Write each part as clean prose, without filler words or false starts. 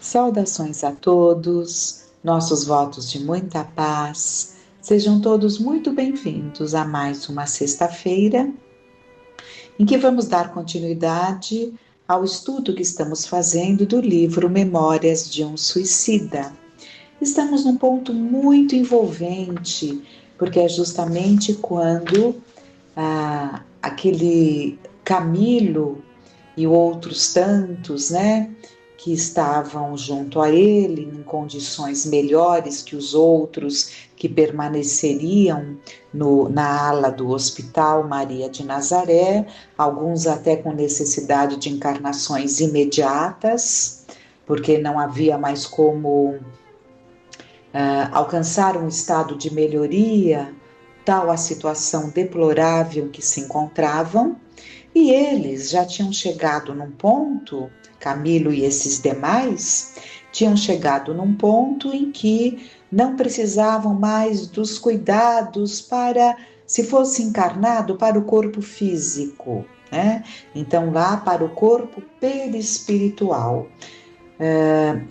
Saudações a todos, nossos votos de muita paz. Sejam todos muito bem-vindos a mais uma sexta-feira, em que vamos dar continuidade ao estudo que estamos fazendo do livro Memórias de um Suicida. Estamos num ponto muito envolvente, porque é justamente quando aquele Camilo e outros tantos, que estavam junto a ele em condições melhores que os outros que permaneceriam na ala do Hospital Maria de Nazaré, alguns até com necessidade de encarnações imediatas, porque não havia mais como alcançar um estado de melhoria, tal a situação deplorável que se encontravam, e eles já tinham chegado num ponto, Camilo e esses demais, tinham chegado num ponto em que não precisavam mais dos cuidados para, se fosse encarnado, para o corpo físico, Então lá para o corpo perispiritual.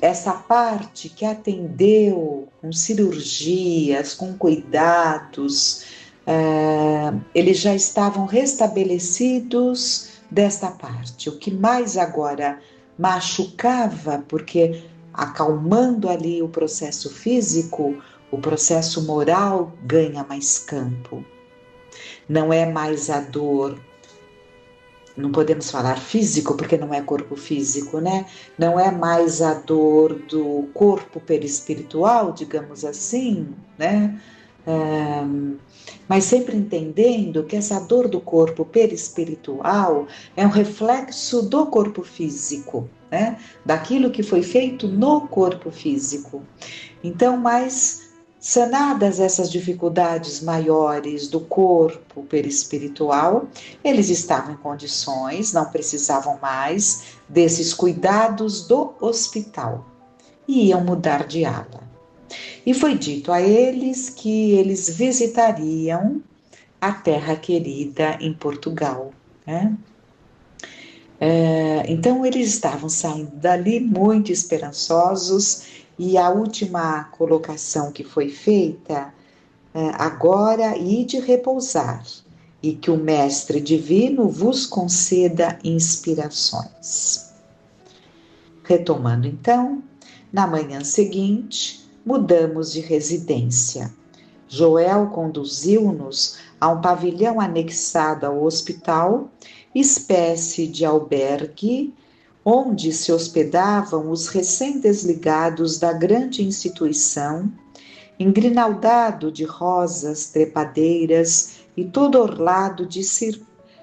Essa parte que atendeu com cirurgias, com cuidados, eles já estavam restabelecidos desta parte. O que mais agora machucava, porque acalmando ali o processo físico, o processo moral ganha mais campo. Não é mais a dor, não podemos falar físico, porque não é corpo físico, Não é mais a dor do corpo perispiritual, digamos assim, Mas sempre entendendo que essa dor do corpo perispiritual é um reflexo do corpo físico, Daquilo que foi feito no corpo físico. Então, mas sanadas essas dificuldades maiores do corpo perispiritual, eles estavam em condições, não precisavam mais desses cuidados do hospital e iam mudar de ala. E foi dito a eles que eles visitariam a terra querida em Portugal. Então eles estavam saindo dali muito esperançosos, e a última colocação que foi feita, agora ide repousar, e que o Mestre Divino vos conceda inspirações. Retomando então, na manhã seguinte, mudamos de residência. Joel conduziu-nos a um pavilhão anexado ao hospital, espécie de albergue, onde se hospedavam os recém-desligados da grande instituição, engrinaldado de rosas trepadeiras e todo orlado de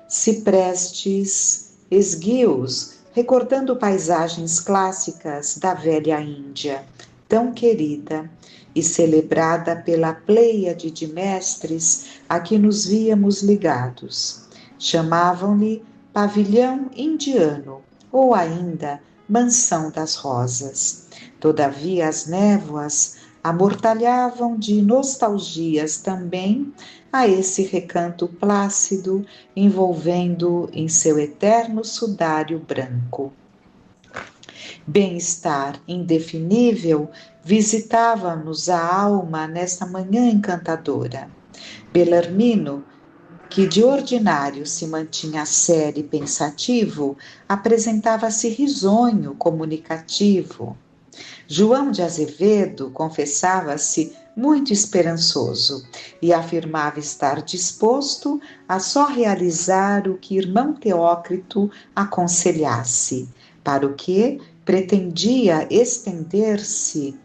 ciprestes esguios, recordando paisagens clássicas da velha Índia, tão querida e celebrada pela pleiade de mestres a que nos víamos ligados. Chamavam-lhe pavilhão indiano, ou ainda mansão das rosas. Todavia as névoas amortalhavam de nostalgias também a esse recanto plácido, envolvendo em seu eterno sudário branco. Bem-estar indefinível visitava-nos a alma nesta manhã encantadora. Belarmino, que de ordinário se mantinha sério e pensativo, apresentava-se risonho, comunicativo. João de Azevedo confessava-se muito esperançoso e afirmava estar disposto a só realizar o que irmão Teócrito aconselhasse, para o que pretendia entender-se,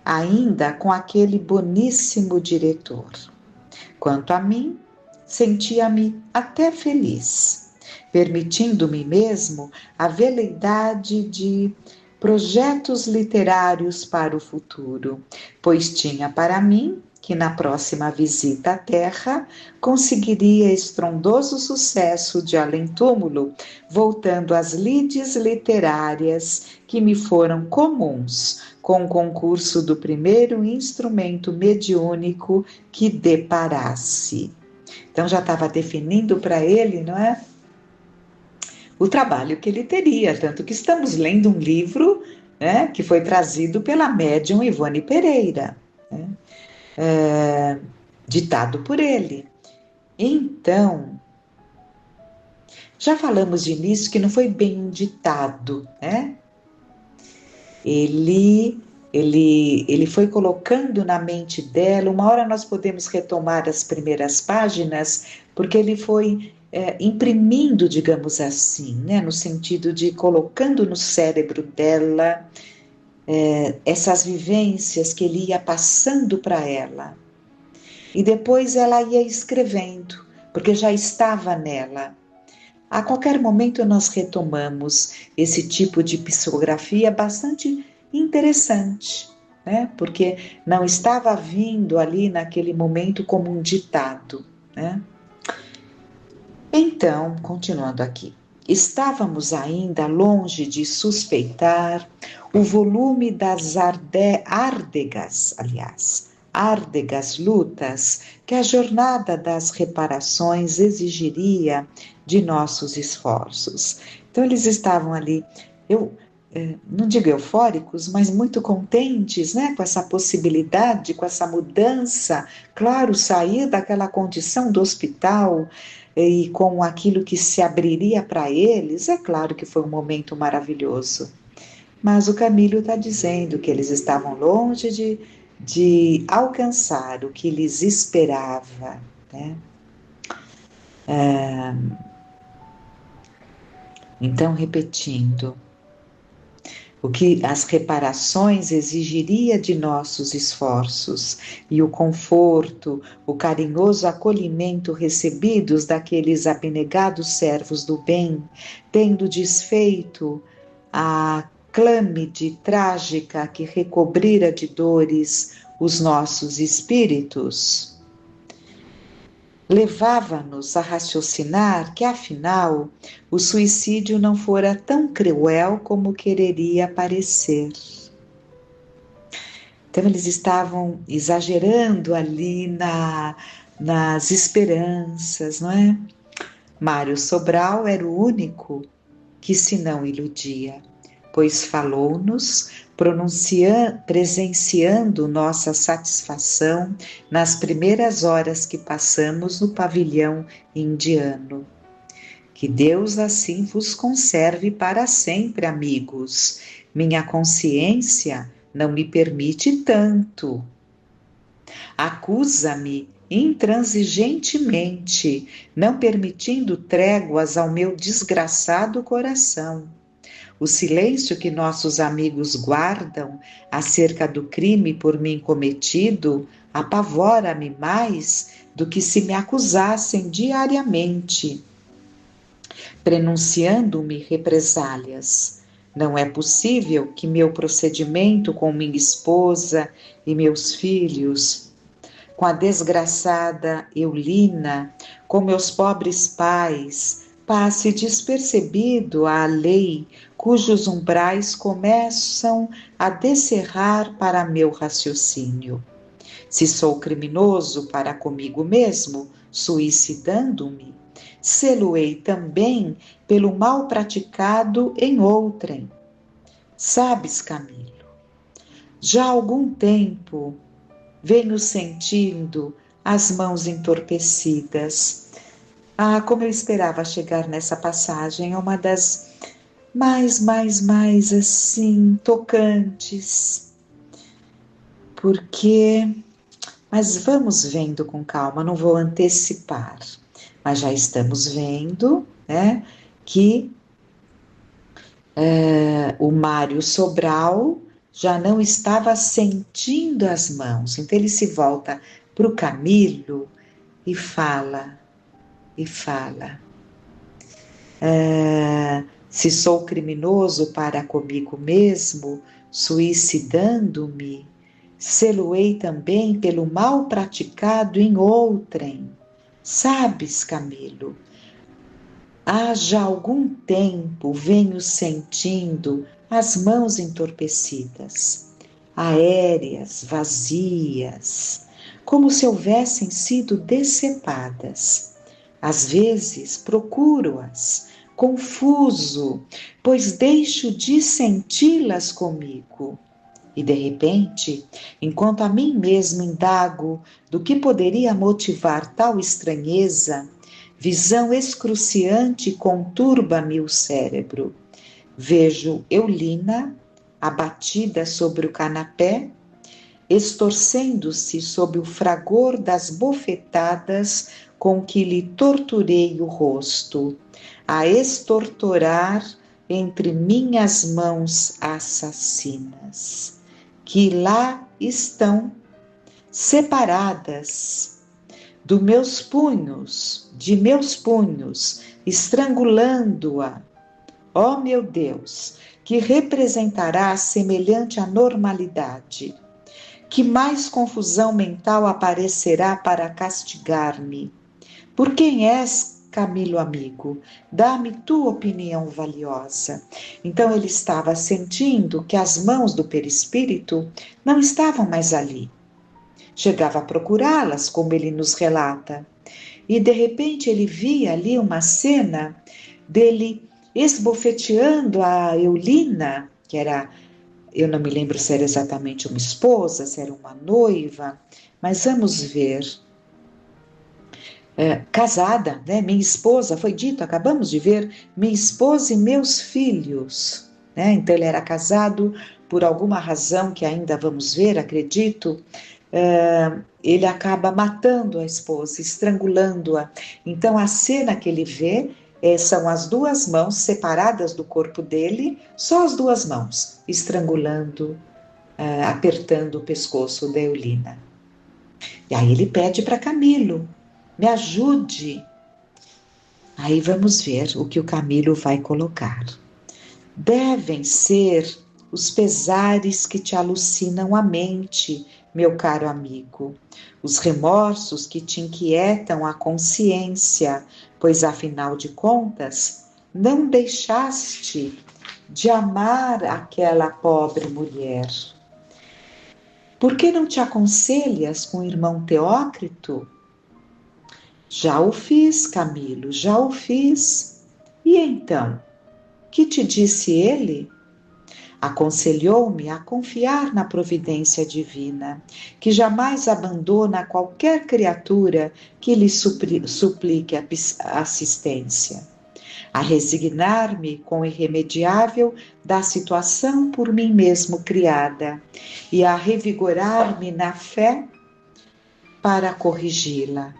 ainda com aquele boníssimo diretor. Quanto a mim, sentia-me até feliz, permitindo-me mesmo a veleidade de projetos literários para o futuro, pois tinha para mim que na próxima visita à Terra conseguiria estrondoso sucesso de além-túmulo, voltando às lides literárias que me foram comuns, com o concurso do primeiro instrumento mediúnico que deparasse. Então já estava definindo para ele, o trabalho que ele teria, tanto que estamos lendo um livro, né, que foi trazido pela médium Ivone Pereira, né, ditado por ele. Então, já falamos de início que não foi bem um ditado, né? Ele foi colocando na mente dela. Uma hora nós podemos retomar as primeiras páginas, porque ele foi imprimindo, digamos assim, né, no sentido de colocando no cérebro dela essas vivências que ele ia passando para ela. E depois ela ia escrevendo, porque já estava nela. A qualquer momento nós retomamos esse tipo de psicografia bastante interessante, né? Porque não estava vindo ali naquele momento como um ditado, né? Então, continuando aqui, estávamos ainda longe de suspeitar o volume das árdegas lutas que a jornada das reparações exigiria de nossos esforços. Então eles estavam ali, não digo eufóricos, mas muito contentes, né, com essa possibilidade, com essa mudança. Claro, sair daquela condição do hospital e com aquilo que se abriria para eles, é claro que foi um momento maravilhoso. Mas o Camilo está dizendo que eles estavam longe de alcançar o que lhes esperava, né? Então, repetindo, o que as reparações exigiria de nossos esforços e o conforto, o carinhoso acolhimento recebidos daqueles abnegados servos do bem, tendo desfeito a clâmide trágica que recobrira de dores os nossos espíritos, levava-nos a raciocinar que, afinal, o suicídio não fora tão cruel como quereria parecer. Então, eles estavam exagerando ali nas esperanças, não é? Mário Sobral era o único que se não iludia, pois falou-nos, presenciando nossa satisfação nas primeiras horas que passamos no pavilhão indiano. Que Deus assim vos conserve para sempre, amigos. Minha consciência não me permite tanto. Acusa-me intransigentemente, não permitindo tréguas ao meu desgraçado coração. O silêncio que nossos amigos guardam acerca do crime por mim cometido apavora-me mais do que se me acusassem diariamente, prenunciando-me represálias. Não é possível que meu procedimento com minha esposa e meus filhos, com a desgraçada Eulina, com meus pobres pais, passe despercebido à lei cujos umbrais começam a descerrar para meu raciocínio. Se sou criminoso para comigo mesmo, suicidando-me, sê-lo-ei também pelo mal praticado em outrem. Sabes, Camilo, já há algum tempo venho sentindo as mãos entorpecidas. Como eu esperava chegar nessa passagem, é uma das mais assim, tocantes. Mas vamos vendo com calma, não vou antecipar. Mas já estamos vendo, né, que o Mário Sobral já não estava sentindo as mãos. Então ele se volta para o Camilo e fala, se sou criminoso para comigo mesmo, suicidando-me, sê-lo-ei também pelo mal praticado em outrem. Sabes, Camilo, há já algum tempo venho sentindo as mãos entorpecidas, aéreas, vazias, como se houvessem sido decepadas. Às vezes procuro-as, confuso, pois deixo de senti-las comigo. E de repente, enquanto a mim mesmo indago do que poderia motivar tal estranheza, visão excruciante conturba-me o cérebro. Vejo Eulina, abatida sobre o canapé, estorcendo-se sob o fragor das bofetadas com que lhe torturei o rosto, a extortorar entre minhas mãos assassinas, que lá estão, separadas de meus punhos, estrangulando-a. Ó meu Deus, que representará semelhante anormalidade? Que mais confusão mental aparecerá para castigar-me? Por quem és, Camilo amigo? Dá-me tua opinião valiosa. Então ele estava sentindo que as mãos do perispírito não estavam mais ali. Chegava a procurá-las, como ele nos relata. E de repente ele via ali uma cena dele esbofeteando a Eulina, que era, eu não me lembro se era exatamente uma esposa, se era uma noiva, mas vamos ver. Casada, né? Minha esposa, foi dito, acabamos de ver, minha esposa e meus filhos. Né? Então ele era casado por alguma razão que ainda vamos ver, acredito. Ele acaba matando a esposa, estrangulando-a. Então a cena que ele vê são as duas mãos separadas do corpo dele, só as duas mãos, estrangulando, apertando o pescoço da Eulina. E aí ele pede para Camilo, me ajude. Aí vamos ver o que o Camilo vai colocar. Devem ser os pesares que te alucinam a mente, meu caro amigo, os remorsos que te inquietam a consciência, pois afinal de contas, não deixaste de amar aquela pobre mulher. Por que não te aconselhas com o irmão Teócrito? Já o fiz, Camilo, já o fiz. E então, que te disse ele? Aconselhou-me a confiar na providência divina, que jamais abandona qualquer criatura que lhe suplique assistência, a resignar-me com o irremediável da situação por mim mesmo criada e a revigorar-me na fé para corrigi-la.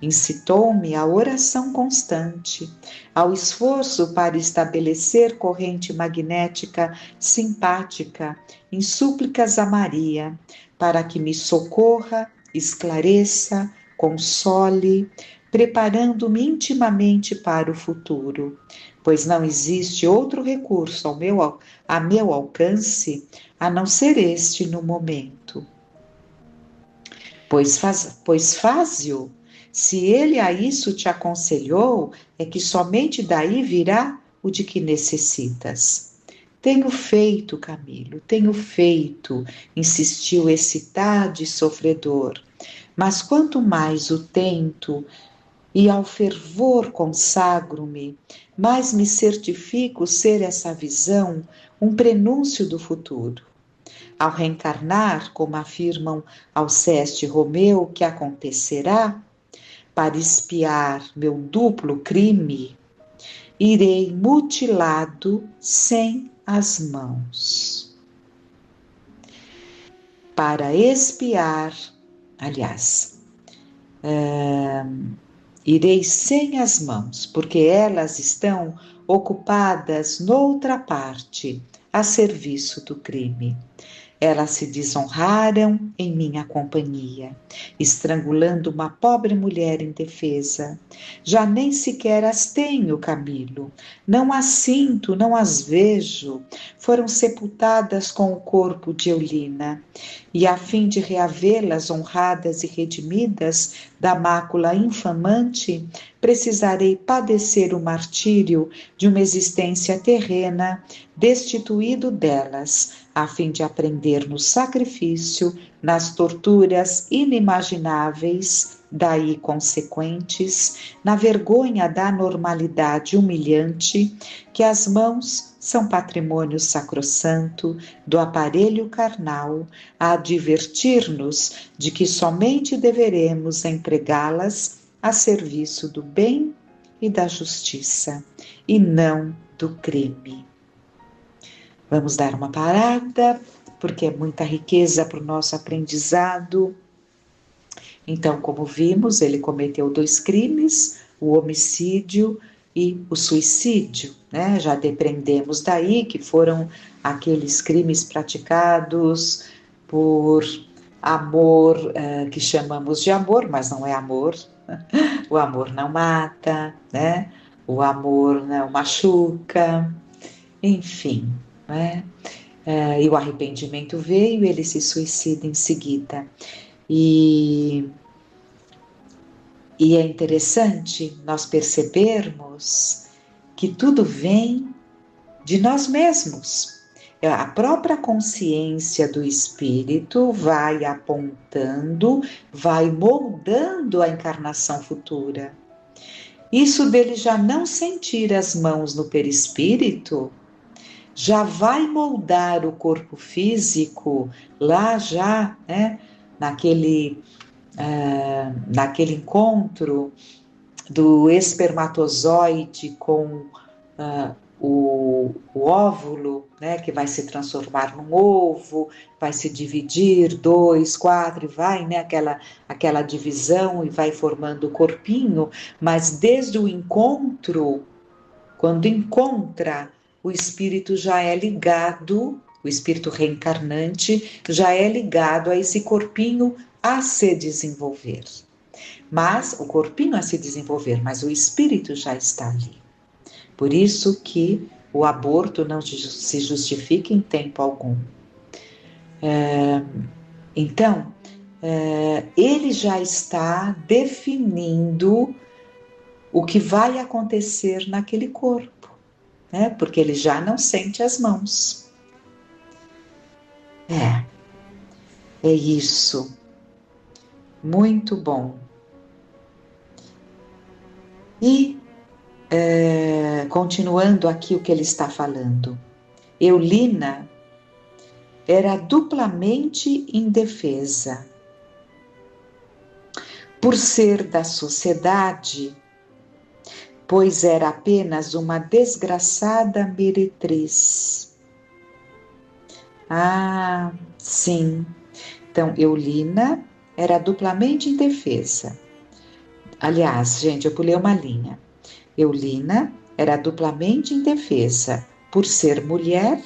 Incitou-me à oração constante, ao esforço para estabelecer corrente magnética simpática em súplicas a Maria, para que me socorra, esclareça, console, preparando-me intimamente para o futuro, pois não existe outro recurso a meu alcance a não ser este no momento. Pois faze-o. Se ele a isso te aconselhou, é que somente daí virá o de que necessitas. Tenho feito, Camilo, tenho feito, insistiu excitado e sofredor. Mas quanto mais o tento e ao fervor consagro-me, mais me certifico ser essa visão um prenúncio do futuro. Ao reencarnar, como afirmam Alceste e Romeu, que acontecerá, para expiar meu duplo crime, irei mutilado sem as mãos. Para expiar, irei sem as mãos, porque elas estão ocupadas noutra parte, a serviço do crime. Elas se desonraram em minha companhia, estrangulando uma pobre mulher indefesa. Já nem sequer as tenho, Camilo. Não as sinto, não as vejo. Foram sepultadas com o corpo de Eulina. E a fim de reavê-las honradas e redimidas, da mácula infamante, precisarei padecer o martírio de uma existência terrena, destituído delas, a fim de aprender no sacrifício, nas torturas inimagináveis, daí consequentes, na vergonha da normalidade humilhante, que as mãos são patrimônio sacrossanto do aparelho carnal, a advertir-nos de que somente deveremos empregá-las a serviço do bem e da justiça, e não do crime. Vamos dar uma parada, porque é muita riqueza para o nosso aprendizado. Então, como vimos, ele cometeu 2 crimes, o homicídio e o suicídio, né? Já depreendemos daí que foram aqueles crimes praticados por amor, que chamamos de amor, mas não é amor. O amor não mata, né? O amor não machuca, enfim, né? E o arrependimento veio, ele se suicida em seguida. E é interessante nós percebermos que tudo vem de nós mesmos. A própria consciência do espírito vai apontando, vai moldando a encarnação futura. Isso dele já não sentir as mãos no perispírito, já vai moldar o corpo físico lá já, né, naquele encontro do espermatozoide com o óvulo, né, que vai se transformar num ovo, vai se dividir 2, 4, e vai, né, aquela divisão e vai formando o corpinho, mas desde o encontro, quando encontra, o espírito já é ligado, o espírito reencarnante já é ligado a esse corpinho a se desenvolver. Mas o corpinho a se desenvolver, mas o espírito já está ali. Por isso que o aborto não se justifica em tempo algum. Então, ele já está definindo o que vai acontecer naquele corpo, né? Porque ele já não sente as mãos. É isso. Muito bom. E continuando aqui o que ele está falando, Eulina era duplamente indefesa. Por ser da sociedade, pois era apenas uma desgraçada meretriz. Ah, sim. Então, Eulina era duplamente indefesa. Aliás, gente, eu pulei uma linha. Eulina era duplamente indefesa por ser mulher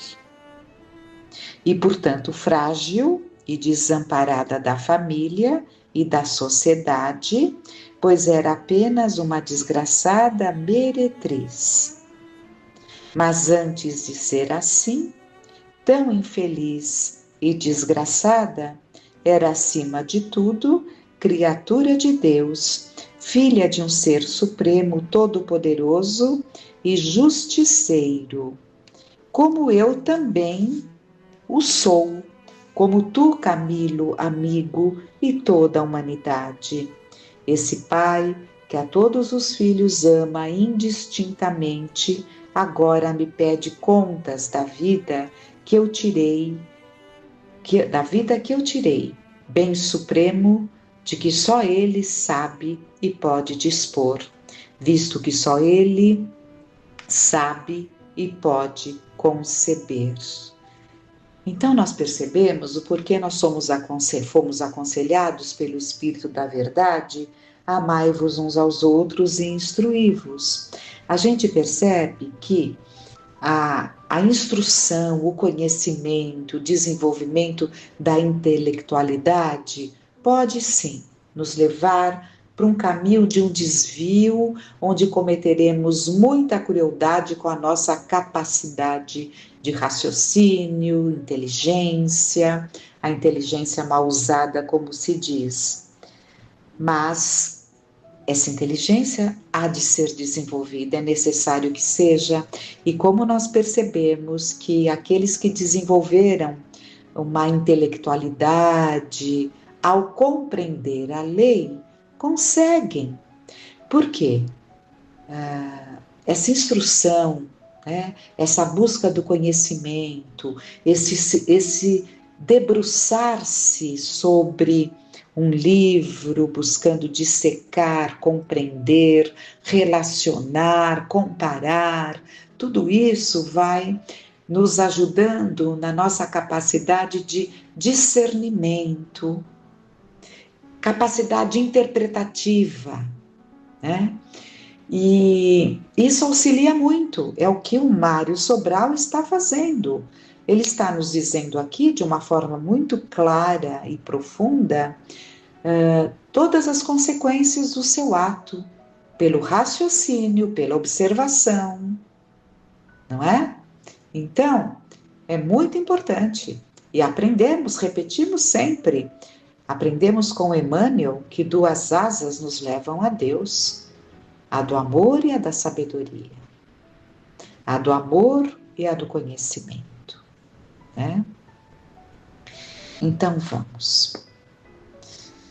e, portanto, frágil e desamparada da família e da sociedade, pois era apenas uma desgraçada meretriz. Mas antes de ser assim, tão infeliz e desgraçada, era acima de tudo criatura de Deus, filha de um ser supremo todo-poderoso e justiceiro, como eu também o sou, como tu, Camilo, amigo, e toda a humanidade. Esse pai, que a todos os filhos ama indistintamente, agora me pede contas da vida que eu tirei, bem supremo, de que só ele sabe e pode dispor, visto que só ele sabe e pode conceber. Então nós percebemos o porquê nós fomos aconselhados pelo Espírito da Verdade, amai-vos uns aos outros e instruí-vos. A gente percebe que a instrução, o conhecimento, o desenvolvimento da intelectualidade pode sim nos levar para um caminho de um desvio, onde cometeremos muita crueldade com a nossa capacidade de raciocínio, inteligência, a inteligência mal usada, como se diz. Mas essa inteligência há de ser desenvolvida, é necessário que seja, e como nós percebemos que aqueles que desenvolveram uma intelectualidade, ao compreender a lei, conseguem. Por quê? Essa instrução, né? Essa busca do conhecimento, esse debruçar-se sobre um livro, buscando dissecar, compreender, relacionar, comparar, tudo isso vai nos ajudando na nossa capacidade de discernimento, capacidade interpretativa, né? E isso auxilia muito, é o que o Mário Sobral está fazendo. Ele está nos dizendo aqui, de uma forma muito clara e profunda, todas as consequências do seu ato, pelo raciocínio, pela observação, não é? Então, é muito importante. E aprendemos, repetimos sempre, aprendemos com Emmanuel que duas asas nos levam a Deus, a do amor e a da sabedoria, a do amor e a do conhecimento, né? Então vamos.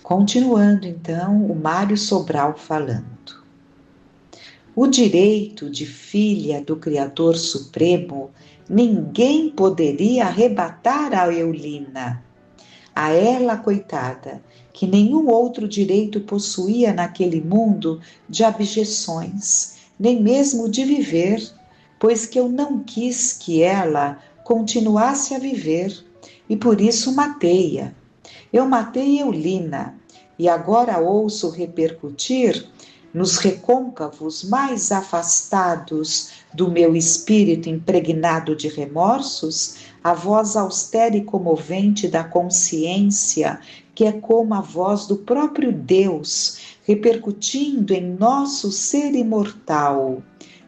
Continuando então, o Mário Sobral falando. O direito de filha do Criador Supremo ninguém poderia arrebatar a Eulina, a ela, coitada, que nenhum outro direito possuía naquele mundo de abjeções, nem mesmo de viver, pois que eu não quis que ela continuasse a viver, e por isso matei-a. Eu matei Eulina, e agora ouço repercutir nos recôncavos mais afastados do meu espírito impregnado de remorsos, a voz austera e comovente da consciência, que é como a voz do próprio Deus, repercutindo em nosso ser imortal.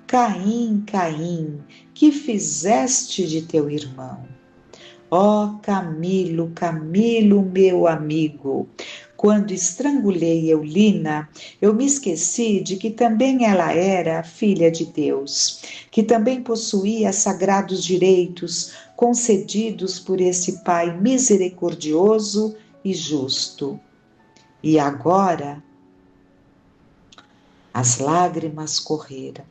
Caim, Caim, que fizeste de teu irmão? Ó Camilo, Camilo, meu amigo, quando estrangulei Eulina, eu me esqueci de que também ela era filha de Deus, que também possuía sagrados direitos concedidos por esse Pai misericordioso e justo. E agora as lágrimas correram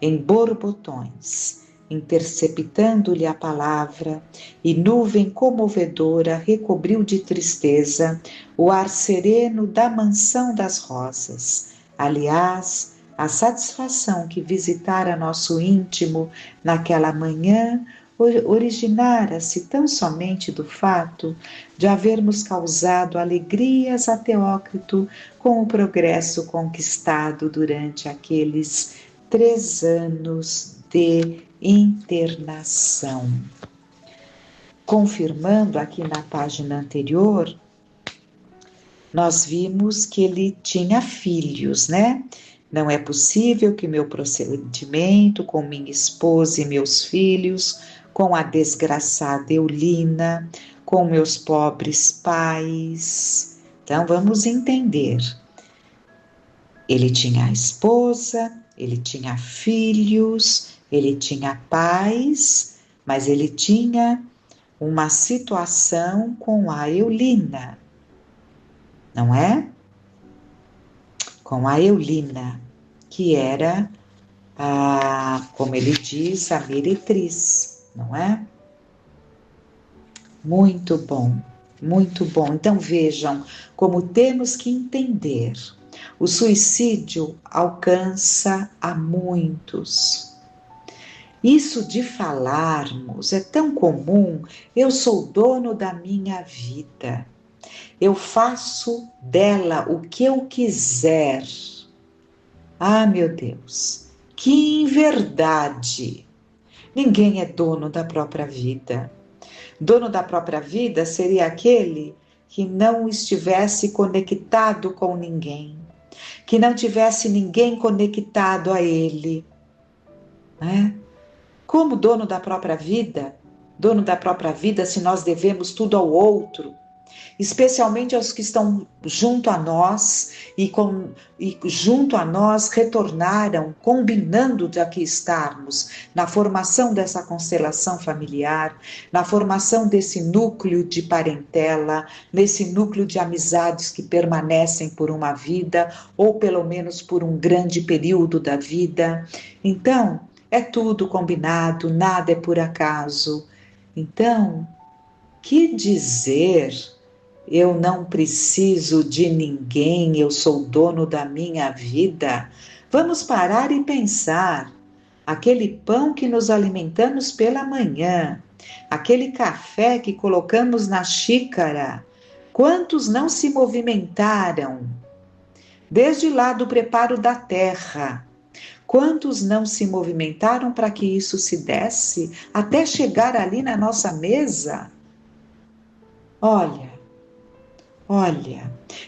em borbotões, interceptando-lhe a palavra, e nuvem comovedora recobriu de tristeza o ar sereno da mansão das rosas. Aliás, a satisfação que visitara nosso íntimo naquela manhã originara-se tão somente do fato de havermos causado alegrias a Teócrito com o progresso conquistado durante aqueles 3 anos de internação. Confirmando aqui na página anterior, nós vimos que ele tinha filhos, né? Não é possível que meu procedimento com minha esposa e meus filhos, com a desgraçada Eulina, com meus pobres pais. Então vamos entender. Ele tinha a esposa, ele tinha filhos, ele tinha pais, mas ele tinha uma situação com a Eulina, não é? Com a Eulina, que era, como ele diz, a meretriz, não é? Muito bom, muito bom. Então vejam como temos que entender. O suicídio alcança a muitos. Isso de falarmos é tão comum. Eu sou dono da minha vida. Eu faço dela o que eu quiser. Ah, meu Deus, que inverdade! Ninguém é dono da própria vida. Dono da própria vida seria aquele que não estivesse conectado com ninguém, que não tivesse ninguém conectado a ele, né? Como dono da própria vida, se nós devemos tudo ao outro, especialmente aos que estão junto a nós e junto a nós retornaram, combinando de aqui estarmos, na formação dessa constelação familiar, na formação desse núcleo de parentela, nesse núcleo de amizades que permanecem por uma vida, ou pelo menos por um grande período da vida. Então, é tudo combinado, nada é por acaso. Então, que dizer? Eu não preciso de ninguém, eu sou dono da minha vida. Vamos parar e pensar. Aquele pão que nos alimentamos pela manhã, aquele café que colocamos na xícara, quantos não se movimentaram? Desde lá do preparo da terra, quantos não se movimentaram para que isso se desse, até chegar ali na nossa mesa? Olha,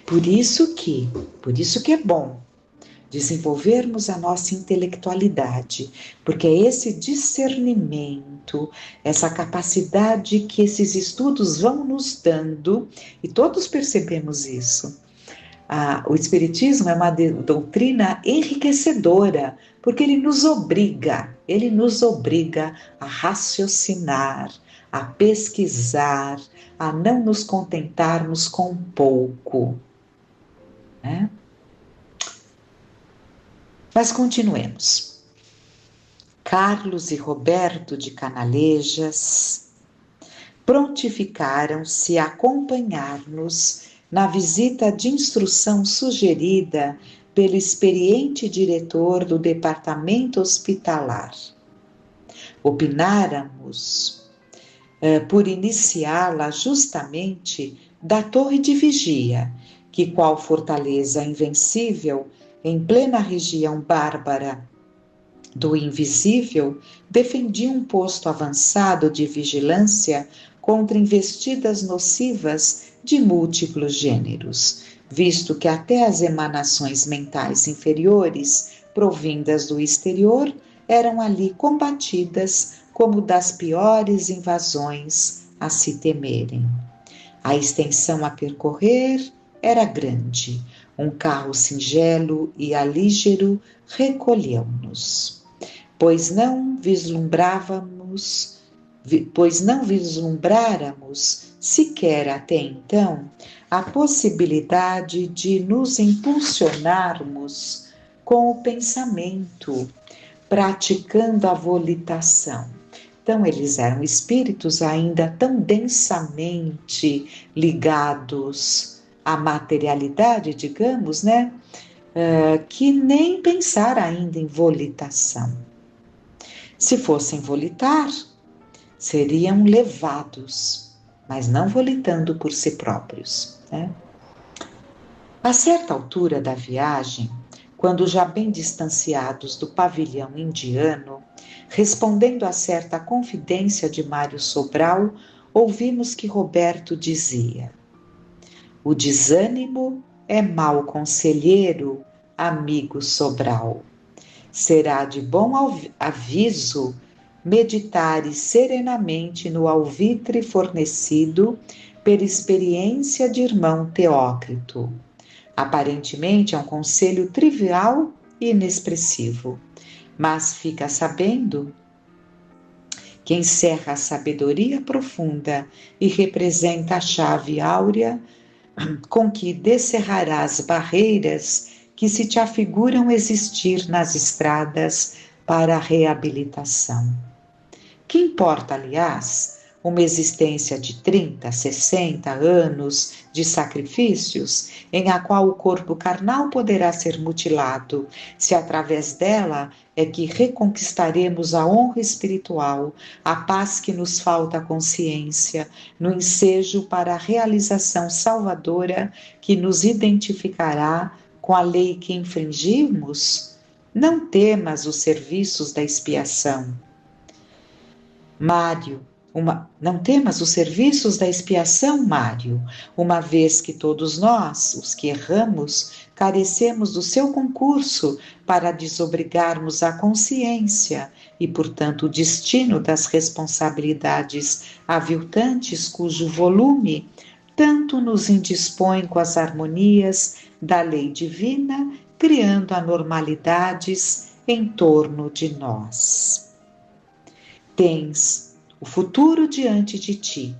por isso que é bom desenvolvermos a nossa intelectualidade, porque é esse discernimento, essa capacidade que esses estudos vão nos dando, e todos percebemos isso. O Espiritismo é uma doutrina enriquecedora, porque ele nos obriga a raciocinar, a pesquisar, a não nos contentarmos com pouco, né? Mas continuemos. Carlos e Roberto de Canalejas prontificaram-se a acompanhar-nos na visita de instrução sugerida pelo experiente diretor do departamento hospitalar. Opináramos por iniciá-la justamente da torre de vigia, que, qual fortaleza invencível, em plena região bárbara do invisível, defendia um posto avançado de vigilância contra investidas nocivas de múltiplos gêneros, visto que até as emanações mentais inferiores, provindas do exterior, eram ali combatidas como das piores invasões a se temerem. A extensão a percorrer era grande. Um carro singelo e alígero recolheu-nos, pois não vislumbráramos sequer até então a possibilidade de nos impulsionarmos com o pensamento, praticando a volitação. Então, eles eram espíritos ainda tão densamente ligados à materialidade, digamos, né? Que nem pensar ainda em volitação. Se fossem volitar, seriam levados, mas não volitando por si próprios, né? A certa altura da viagem, quando já bem distanciados do pavilhão indiano, respondendo a certa confidência de Mário Sobral, ouvimos que Roberto dizia: o desânimo é mau conselheiro, amigo Sobral. Será de bom aviso meditares serenamente no alvitre fornecido pela experiência de irmão Teócrito. Aparentemente é um conselho trivial e inexpressivo, mas fica sabendo que encerra a sabedoria profunda e representa a chave áurea com que descerrarás barreiras que se te afiguram existir nas estradas para a reabilitação. Que importa, aliás, uma existência de 30, 60 anos de sacrifícios, em a qual o corpo carnal poderá ser mutilado, se através dela é que reconquistaremos a honra espiritual, a paz que nos falta à consciência, no ensejo para a realização salvadora que nos identificará com a lei que infringimos? Não temas os serviços da expiação. Não temas os serviços da expiação, Mário, uma vez que todos nós, os que erramos, carecemos do seu concurso para desobrigarmos a consciência e, portanto, o destino das responsabilidades aviltantes cujo volume tanto nos indispõe com as harmonias da lei divina, criando anormalidades em torno de nós. Tens o futuro diante de ti,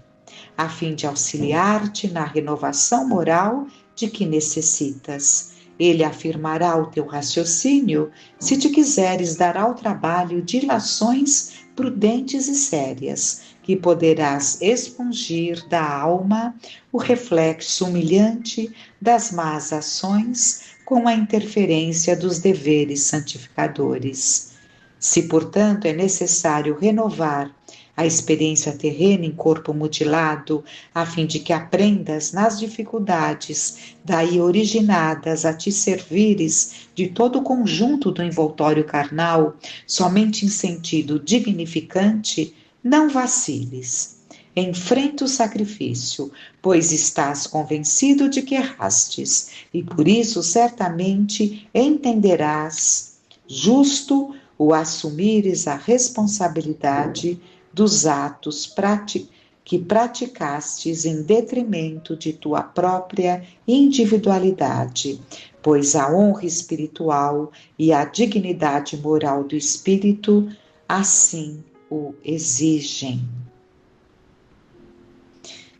a fim de auxiliar-te na renovação moral de que necessitas. Ele afirmará o teu raciocínio se te quiseres dar ao trabalho dilações prudentes e sérias, que poderás expungir da alma o reflexo humilhante das más ações com a interferência dos deveres santificadores. Se, portanto, é necessário renovar a experiência terrena em corpo mutilado, a fim de que aprendas nas dificuldades daí originadas a te servires de todo o conjunto do envoltório carnal, somente em sentido dignificante, não vaciles. Enfrenta o sacrifício, pois estás convencido de que errastes, e por isso certamente entenderás justo o assumires a responsabilidade dos atos que praticastes em detrimento de tua própria individualidade, pois a honra espiritual e a dignidade moral do espírito assim o exigem.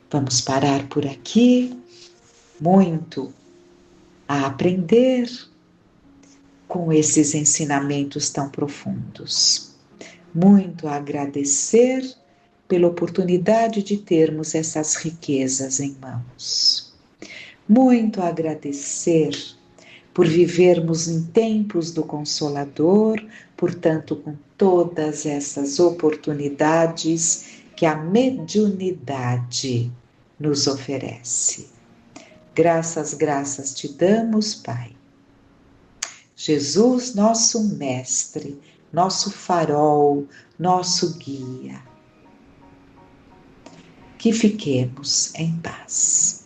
Vamos parar por aqui. Muito a aprender com esses ensinamentos tão profundos. Muito a agradecer pela oportunidade de termos essas riquezas em mãos. Muito a agradecer por vivermos em tempos do Consolador, portanto, com todas essas oportunidades que a mediunidade nos oferece. Graças te damos, Pai. Jesus, nosso Mestre, nosso farol, nosso guia. Que fiquemos em paz.